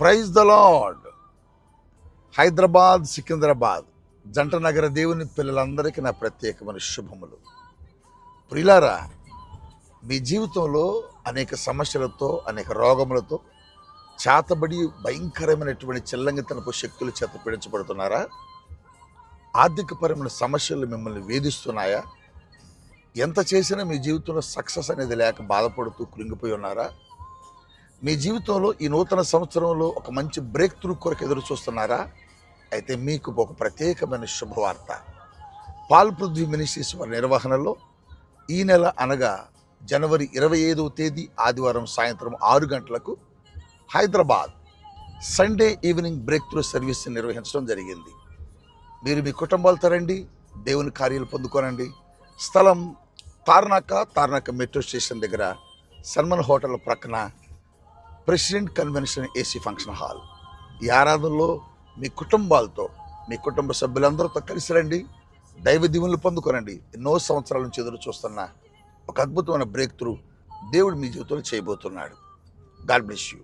Praise the lord. Hyderabad, Secunderabad జంట నగర దేవుని పిల్లలందరికీ నా ప్రత్యేకమైన శుభములు. ప్రియులారా, మీ జీవితంలో అనేక సమస్యలతో, అనేక రోగములతో చేతబడి భయంకరమైనటువంటి చిల్లంగితనపు శక్తులు చేత పీడించబడుతున్నారా? ఆర్థికపరమైన సమస్యలు మిమ్మల్ని వేధిస్తున్నాయా? ఎంత చేసినా మీ జీవితంలో సక్సెస్ అనేది లేక బాధపడుతూ కృంగిపోయి ఉన్నారా? మీ జీవితంలో ఈ నూతన సంవత్సరంలో ఒక మంచి బ్రేక్ త్రూ కొరకు ఎదురు చూస్తున్నారా? అయితే మీకు ఒక ప్రత్యేకమైన శుభవార్త. పాల్ పృథ్వీ మినిస్ట్రీస్ వారి నిర్వహణలో ఈ నెల అనగా జనవరి 25వ తేదీ ఆదివారం సాయంత్రం 6 గంటలకు Hyderabad Sunday evening break through service నిర్వహించడం జరిగింది. మీరు మీ కుటుంబాలతో రండి, దేవుని కార్యాలు పొందుకోనండి. స్థలం తార్నాక మెట్రో స్టేషన్ దగ్గర సన్మన్ హోటల్ ప్రక్కన president convention AC function hall. ఈ ఆరాధనలో మీ కుటుంబాలతో, మీ కుటుంబ సభ్యులందరితో కలిసి రండి, దైవ దీవెనలు పొందుకోనండి. ఎన్నో సంవత్సరాల నుంచి ఎదురు చూస్తున్న ఒక అద్భుతమైన బ్రేక్ త్రూ దేవుడు మీ జీవితంలో చేయబోతున్నాడు. God bless you.